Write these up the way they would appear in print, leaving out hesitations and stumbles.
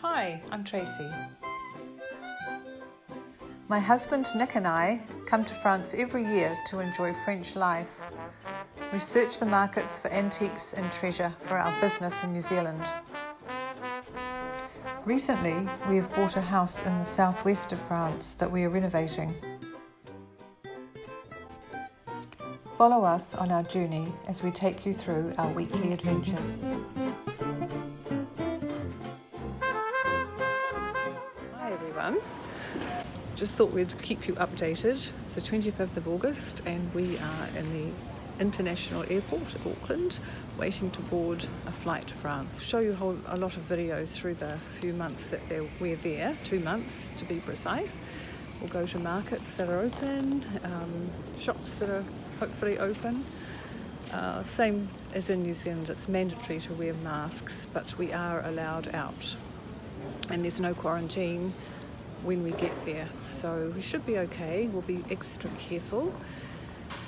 Hi, I'm Tracy. My husband Nick and I come to France every year to enjoy French life. We search the markets for antiques and treasure for our business in New Zealand. Recently, we have bought a house in the southwest of France that we are renovating. Follow us on our journey as we take you through our weekly adventures. Hi everyone. Just thought we'd keep you updated. It's the 25th of August and we are in the International Airport at Auckland waiting to board a flight to France. Show you a lot of videos through the few months that we're there, 2 months to be precise. We'll go to markets that are open, shops that are hopefully open. Same as in New Zealand, it's mandatory to wear masks, but we are allowed out. And there's no quarantine when we get there, so we should be okay. We'll be extra careful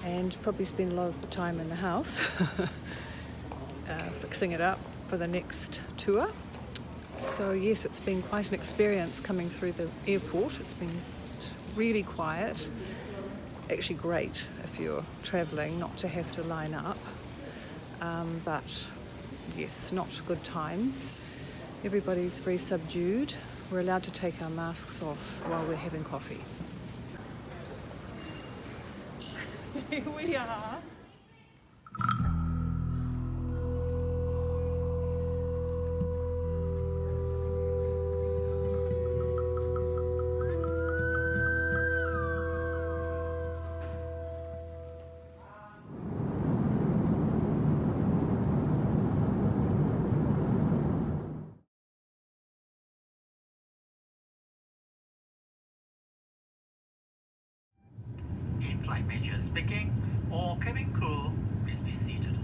and probably spend a lot of time in the house fixing it up for the next tour. So yes, it's been quite an experience coming through the airport. It's been really quiet, actually great if you're travelling not to have to line up, but yes, not good times. Everybody's very subdued. We're allowed to take our masks off while we're having coffee. Here we are. In-flight manager speaking. All cabin crew, please be seated.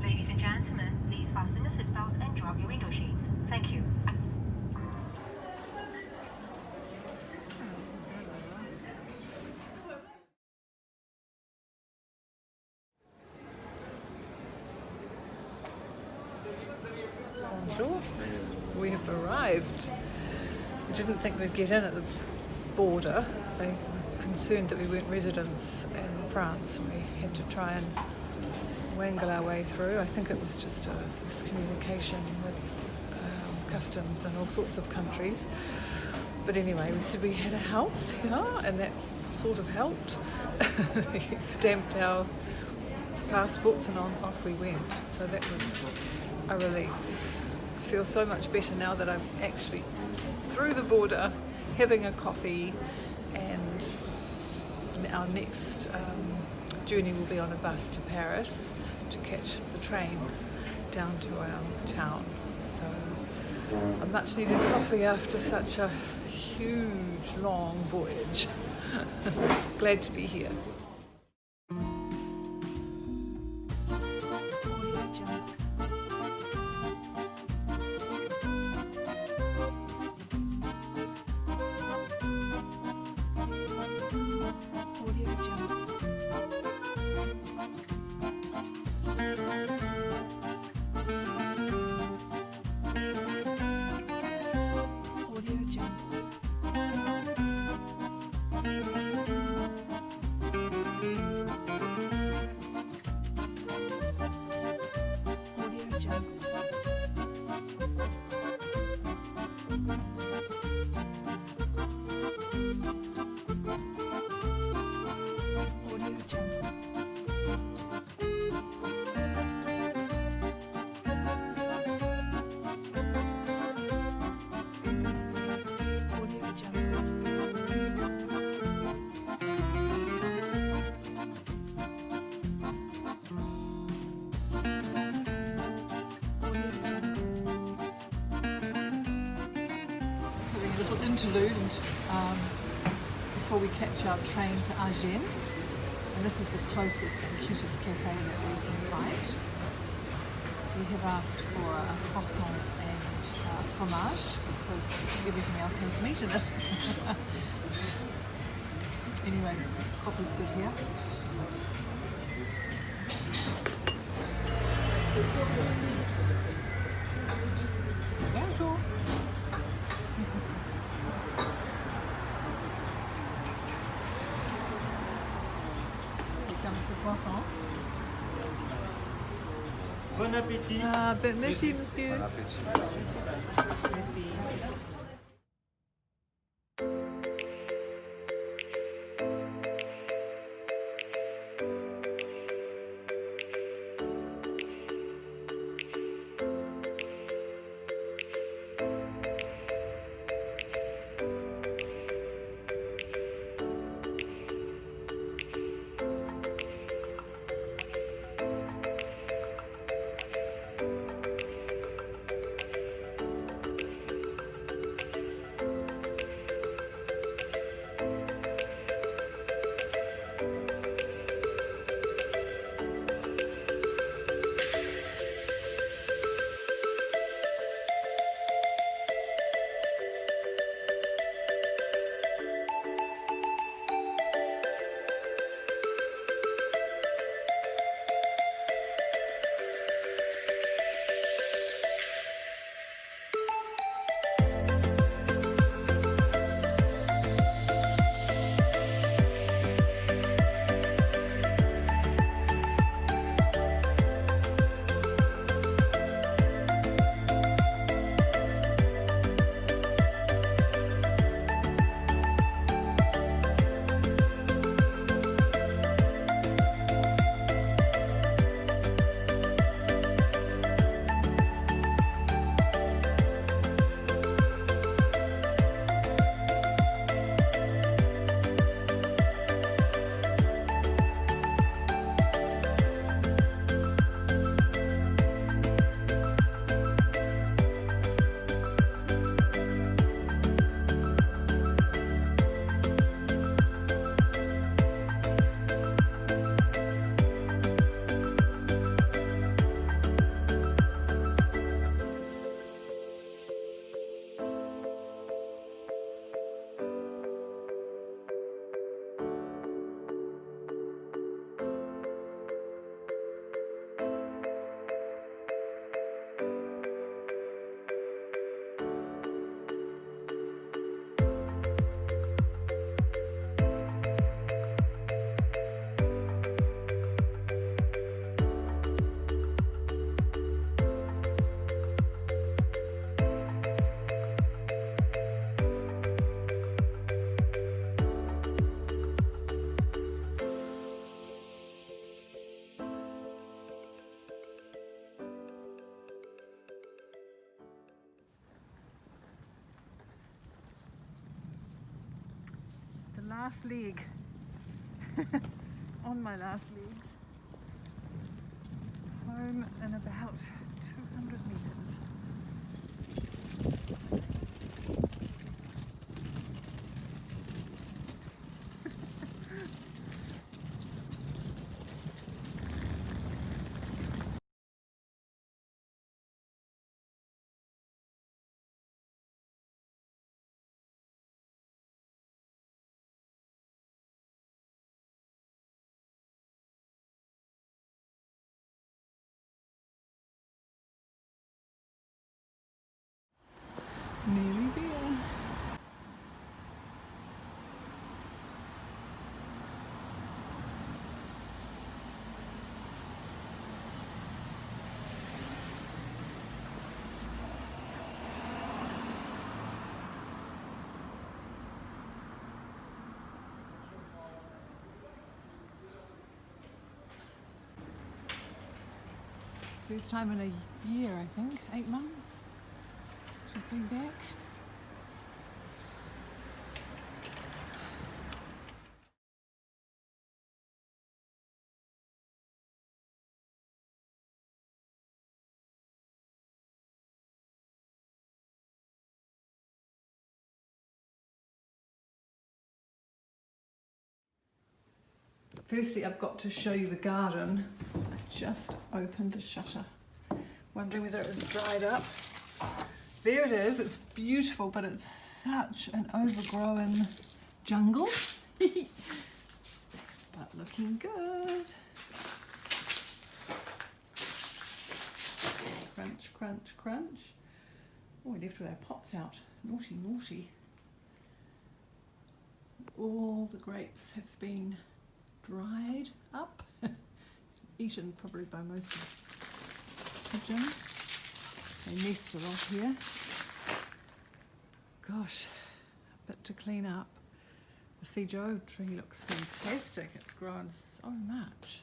Ladies and gentlemen, please fasten your seatbelt and drop your window shades. Thank you. Bonjour. We have arrived. We didn't think we'd get in at the border. They were concerned that we weren't residents in France, and we had to try and wangle our way through. I think it was just a miscommunication with customs in all sorts of countries. But anyway, we said we had a house here, and that sort of helped. We stamped our passports and off we went. So that was a relief. I feel so much better now that I'm actually through the border, having a coffee, and our next journey will be on a bus to Paris to catch the train down to our town. So a much needed coffee after such a huge, long voyage. Glad to be here. Little interlude before we catch our train to Agen, and this is the closest and cutest cafe that we can find. We have asked for a croissant and fromage because everything else has meat in it. Anyway, coffee's good here. Bonjour. Croissant. Bon appétit. Ah, ben, merci, monsieur. Bon appétit. Merci. Last leg. On my last legs. Home in about 200 meters. Nearly there. First time in a year, I think, 8 months since we've been back. Firstly, I've got to show you the garden. So I just opened the shutter, wondering whether it was dried up. There it is, it's beautiful, but it's such an overgrown jungle. Looking good. Crunch, crunch, crunch. Oh, we left all our pots out. Naughty, naughty. All the grapes have been dried up. Eaten probably by most of the pigeons. They nest a lot here. Gosh, a bit to clean up. The Feijoa tree looks fantastic. It's grown so much.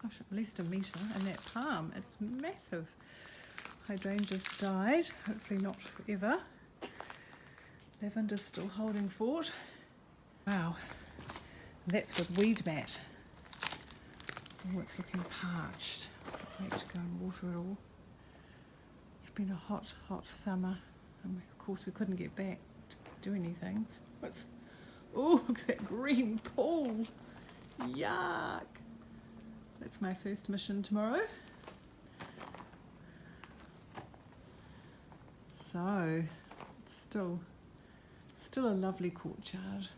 Gosh, at least a metre. And that palm, it's massive. Hydrangea's died, hopefully not forever. Lavender's still holding fort. Wow, that's with weed mat. Oh, it's looking parched. I have to go and water it all. It's been a hot, hot summer, and of course we couldn't get back to do anything. Oh, look at that green pool. Yuck. That's my first mission tomorrow. So, still a lovely courtyard.